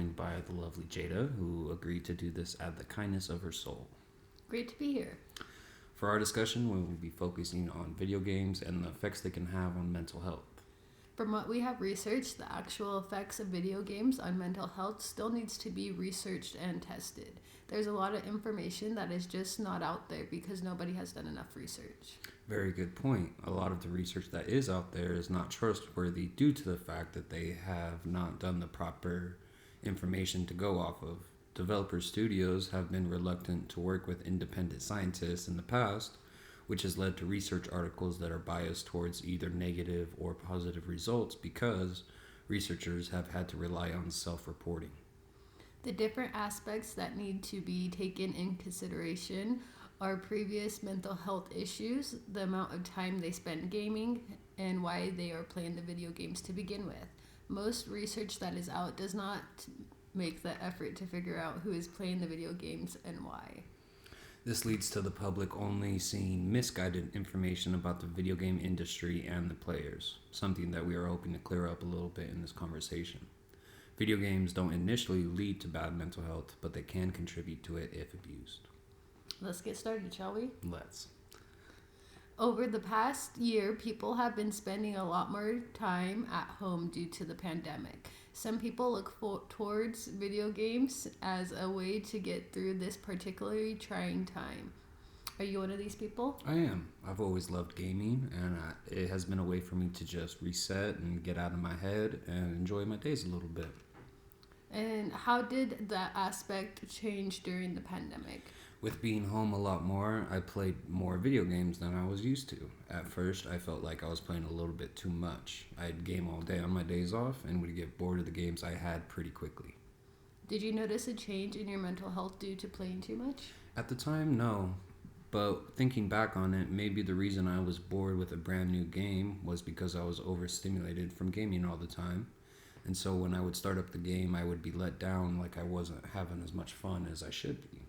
joined by the lovely Jada, who agreed to do this at the kindness of her soul. Great to be here. For our discussion, we will be focusing on video games and the effects they can have on mental health. From what we have researched, the actual effects of video games on mental health still needs to be researched and tested. There's a lot of information that is just not out there because nobody has done enough research. Very good point. A lot of the research that is out there is not trustworthy due to the fact that they have not done the proper information to go off of. Developer studios have been reluctant to work with independent scientists in the past, which has led to research articles that are biased towards either negative or positive results because researchers have had to rely on self-reporting. The different aspects that need to be taken in consideration are previous mental health issues, the amount of time they spend gaming, and why they are playing the video games to begin with. Most research that is out does not make the effort to figure out who is playing the video games and why. This leads to the public only seeing misguided information about the video game industry and the players, something that we are hoping to clear up a little bit in this conversation. Video games don't initially lead to bad mental health, but they can contribute to it if abused. Let's get started, shall we? Let's. Over the past year, people have been spending a lot more time at home due to the pandemic. Some people look towards video games as a way to get through this particularly trying time. Are you one of these people? I am. I've always loved gaming, and it has been a way for me to just reset and get out of my head and enjoy my days a little bit. And how did that aspect change during the pandemic? With being home a lot more, I played more video games than I was used to. At first, I felt like I was playing a little bit too much. I'd game all day on my days off and would get bored of the games I had pretty quickly. Did you notice a change in your mental health due to playing too much? At the time, no. But thinking back on it, maybe the reason I was bored with a brand new game was because I was overstimulated from gaming all the time. And so when I would start up the game, I would be let down like I wasn't having as much fun as I should be.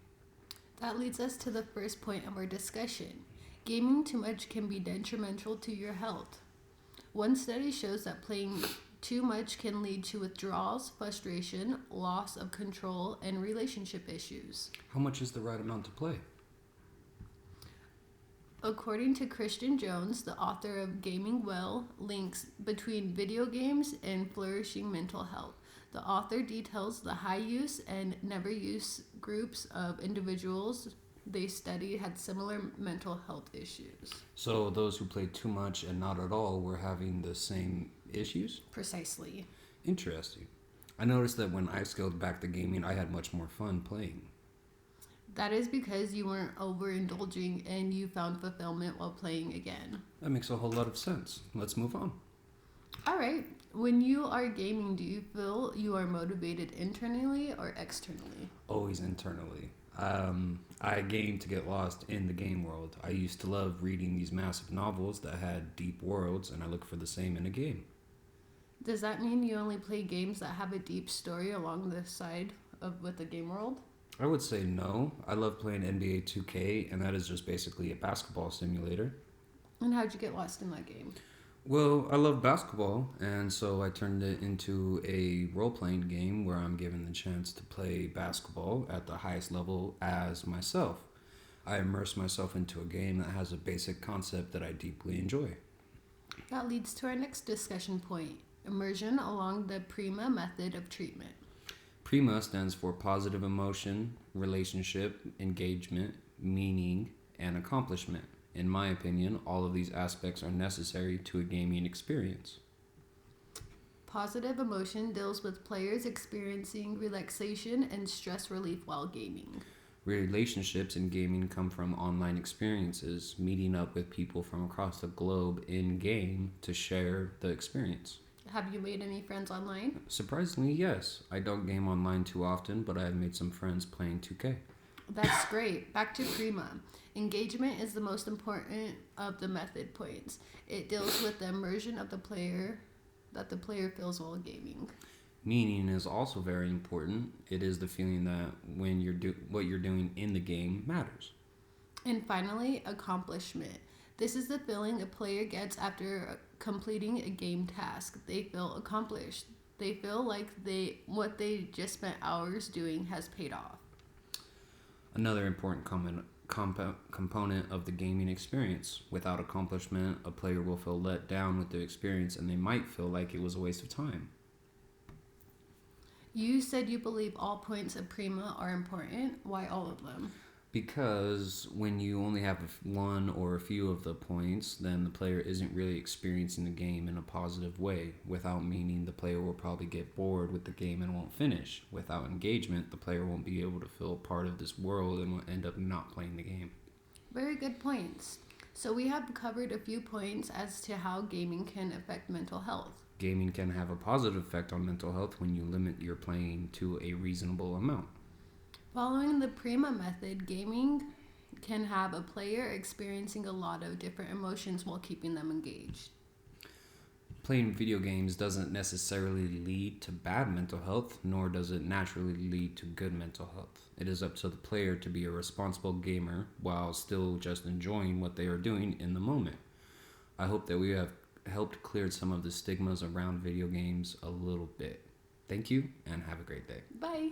That leads us to the first point of our discussion. Gaming too much can be detrimental to your health. One study shows that playing too much can lead to withdrawals, frustration, loss of control, and relationship issues. How much is the right amount to play? According to Christian Jones, the author of Gaming Well, links between video games and flourishing mental health. The author details the high use and never use groups of individuals they studied had similar mental health issues. So those who played too much and not at all were having the same issues? Precisely. Interesting. I noticed that when I scaled back the gaming, I had much more fun playing. That is because you weren't overindulging and you found fulfillment while playing again. That makes a whole lot of sense. Let's move on. All right. When you are gaming, do you feel you are motivated internally or externally? Always internally. I game to get lost in the game world. I used to love reading these massive novels that had deep worlds, and I look for the same in a game. Does that mean you only play games that have a deep story along the side of with the game world? I would say no. I love playing NBA 2K, and that is just basically a basketball simulator. And how'd you get lost in that game? Well, I love basketball, and so I turned it into a role-playing game where I'm given the chance to play basketball at the highest level as myself. I immerse myself into a game that has a basic concept that I deeply enjoy. That leads to our next discussion point, immersion along the PRIMA method of treatment. PRIMA stands for positive emotion, relationship, engagement, meaning, and accomplishment. In my opinion, all of these aspects are necessary to a gaming experience. Positive emotion deals with players experiencing relaxation and stress relief while gaming. Relationships in gaming come from online experiences, meeting up with people from across the globe in game to share the experience. Have you made any friends online? Surprisingly, yes. I don't game online too often, but I have made some friends playing 2K. That's great. Back to PRIMA. Engagement is the most important of the method points. It deals with the immersion of the player that the player feels while gaming. Meaning is also very important. It is the feeling that when what you're doing in the game matters. And finally, accomplishment. This is the feeling a player gets after completing a game task. They feel accomplished. They feel like what they just spent hours doing has paid off. Another important component of the gaming experience. Without accomplishment, a player will feel let down with the experience and they might feel like it was a waste of time. You said you believe all points of Prima are important. Why all of them? Because when you only have one or a few of the points, then the player isn't really experiencing the game in a positive way. Without meaning, the player will probably get bored with the game and won't finish. Without engagement, the player won't be able to feel part of this world and will end up not playing the game. Very good points. So we have covered a few points as to how gaming can affect mental health. Gaming can have a positive effect on mental health when you limit your playing to a reasonable amount. Following the Prima method, gaming can have a player experiencing a lot of different emotions while keeping them engaged. Playing video games doesn't necessarily lead to bad mental health, nor does it naturally lead to good mental health. It is up to the player to be a responsible gamer while still just enjoying what they are doing in the moment. I hope that we have helped clear some of the stigmas around video games a little bit. Thank you and have a great day. Bye.